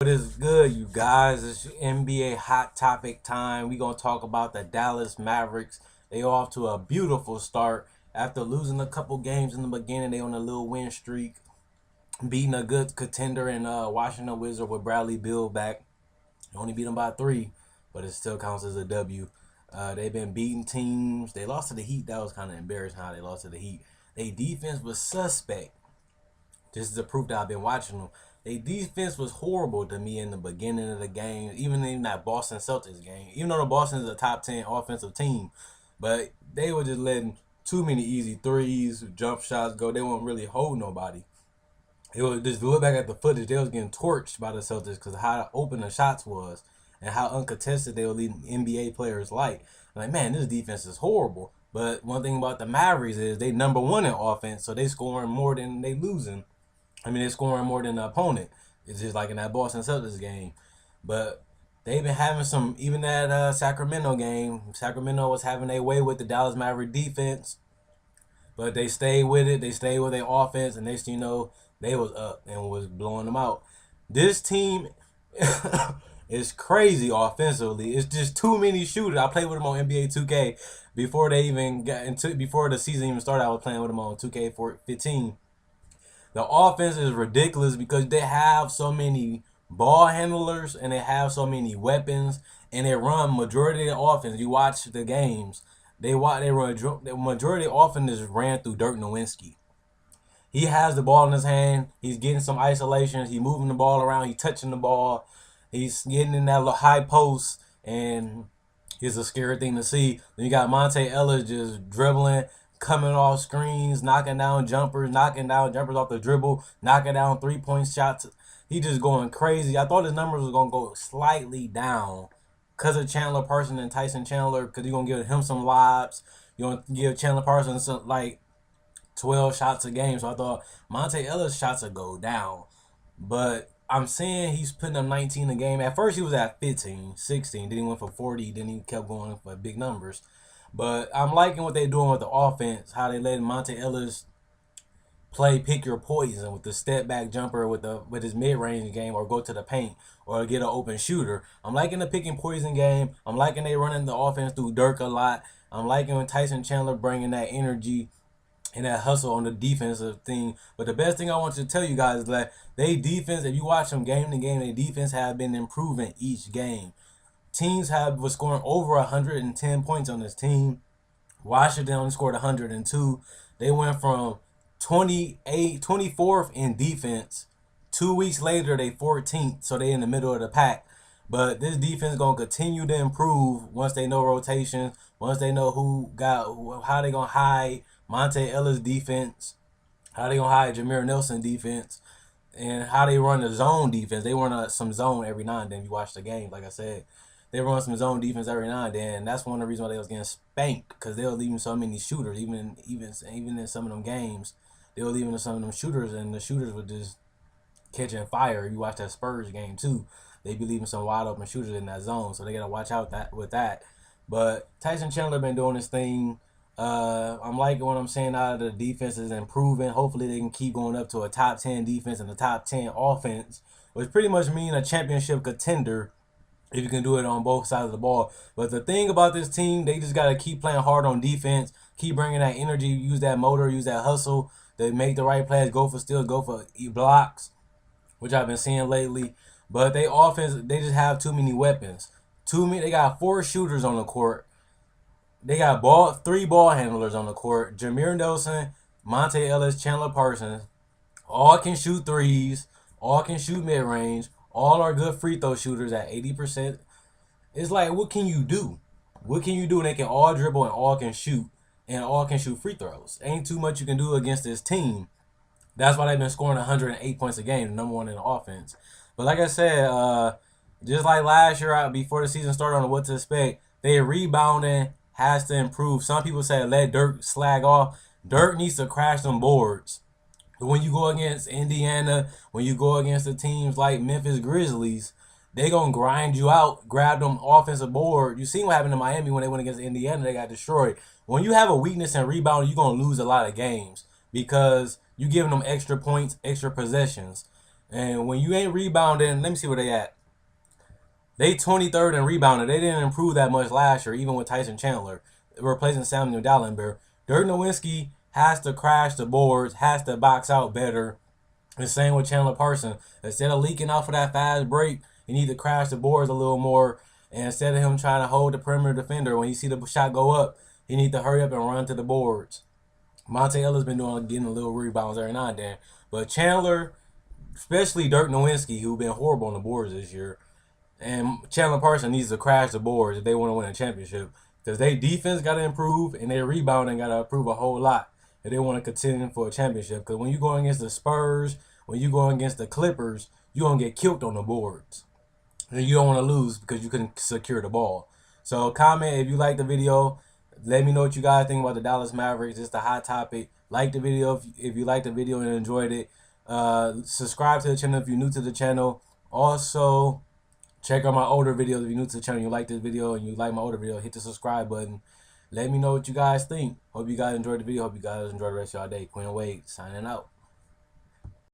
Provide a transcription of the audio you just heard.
What is good, you guys? It's NBA hot topic time. We're gonna talk about the Dallas Mavericks. They off to a beautiful start after losing a couple games in the beginning. They on a little win streak, beating a good contender in Washington Wizards with Bradley Beal back. They only beat them by 3, but it still counts as a W. They've been beating teams. They lost to the Heat. That was kind of embarrassing how they lost to the Heat. Their defense was suspect. This is the proof that I've been watching them. Their defense was horrible to me in the beginning of the game, even in that Boston Celtics game. Even though the Boston is a top 10 offensive team, but they were just letting too many easy threes, jump shots go. They won't really hold nobody. It was just look back at the footage. They was getting torched by the Celtics because of how open the shots was and how uncontested they were leading NBA players like, man, this defense is horrible. But one thing about the Mavericks is they number one in offense, so they scoring more than they losing. I mean, they're scoring more than the opponent. It's just like in that Boston Celtics game. But they've been having some, even that Sacramento game, Sacramento was having their way with the Dallas Maverick defense. But they stayed with it. They stayed with their offense. And next thing you know, they was up and was blowing them out. This team is crazy offensively. It's just too many shooters. I played with them on NBA 2K before they even got into, before the season even started. I was playing with them on 2K15. The offense is ridiculous because they have so many ball handlers and they have so many weapons and they run majority of the offense. You watch the games, they run the majority of the offense is ran through Dirk Nowitzki. He has the ball in his hand. He's getting some isolations. He's moving the ball around. He's touching the ball. He's getting in that little high post, and it's a scary thing to see. Then you got Monte Ellis just dribbling, coming off screens, knocking down jumpers off the dribble, knocking down 3-point shots. He just going crazy. I thought his numbers was gonna go slightly down because of Chandler Parsons and Tyson Chandler, because you're gonna give him some lobs. You're gonna give Chandler Parsons some, like 12 shots a game. So I thought Monte Ellis shots would go down. But I'm saying he's putting up 19 a game. At first he was at 15, 16. Then he went for 40. Then he kept going for big numbers. But I'm liking what they're doing with the offense, how they letting Monte Ellis play pick your poison with the step back jumper with his mid range game, or go to the paint or get an open shooter. I'm liking the picking poison game. I'm liking they running the offense through Dirk a lot. I'm liking when Tyson Chandler bringing that energy and that hustle on the defensive thing. But the best thing I want to tell you guys is that they defense, if you watch them game to game, their defense have been improving each game. Teams was scoring over 110 points on this team. Washington only scored 102. They went from 24th in defense. 2 weeks later, they 14th, so they in the middle of the pack. But this defense gonna continue to improve once they know rotations, once they know how they gonna hide Monte Ellis defense, how they gonna hide Jameer Nelson defense, and how they run the zone defense. They run some zone every now and then. You watch the game, like I said, they run some zone defense every now and then. And that's one of the reasons why they was getting spanked, because they were leaving so many shooters. Even in some of them games, they were leaving some of them shooters, and the shooters were just catching fire. You watch that Spurs game too. They be leaving some wide open shooters in that zone, so they gotta watch out with that. But Tyson Chandler been doing his thing. I'm liking what I'm saying out of the defense is improving. Hopefully they can keep going up to a top 10 defense and a top 10 offense, which pretty much mean a championship contender if you can do it on both sides of the ball. But the thing about this team, they just got to keep playing hard on defense, keep bringing that energy, use that motor, use that hustle. They make the right plays, go for steals, go for blocks, which I've been seeing lately. But they offense, they just have too many weapons. They got 4 shooters on the court. They got 3 ball handlers on the court. Jameer Nelson, Monte Ellis, Chandler Parsons. All can shoot threes. All can shoot mid-range. All are good free throw shooters at 80%. It's like, what can you do? What can you do? And they can all dribble and all can shoot. And all can shoot free throws. Ain't too much you can do against this team. That's why they've been scoring 108 points a game, number one in the offense. But like I said, just like last year before the season started on what to expect, they rebounding has to improve. Some people say let Dirk slag off. Dirk needs to crash some boards. But when you go against Indiana, when you go against the teams like Memphis Grizzlies, they gonna grind you out, grab them offensive board. You seen what happened to Miami when they went against Indiana, they got destroyed. When you have a weakness in rebounding, you're gonna lose a lot of games because you giving them extra points, extra possessions. And when you ain't rebounding, let me see where they at. They 23rd in rebounding. They didn't improve that much last year, even with Tyson Chandler replacing Samuel Dallenberg. Dirk Nowitzki has to crash the boards, has to box out better. The same with Chandler Parsons. Instead of leaking out for that fast break, you need to crash the boards a little more. And instead of him trying to hold the perimeter defender, when you see the shot go up, he need to hurry up and run to the boards. Monte Ellis been getting a little rebounds every now and then. But Chandler, especially Dirk Nowitzki, who been horrible on the boards this year, and Chandler Parsons needs to crash the boards if they want to win a championship. Because their defense got to improve and their rebounding got to improve a whole lot if they want to contend for a championship. Because when you go against the Spurs, when you go against the Clippers, you're going to get killed on the boards. And you don't want to lose because you couldn't secure the ball. So comment if you like the video. Let me know what you guys think about the Dallas Mavericks. It's the hot topic. Like the video if you liked the video and enjoyed it. Subscribe to the channel if you're new to the channel. Also, check out my older videos if you're new to the channel. You like this video and you like my older video, hit the subscribe button. Let me know what you guys think. Hope you guys enjoyed the video. Hope you guys enjoy the rest of your day. Quinn Wade signing out.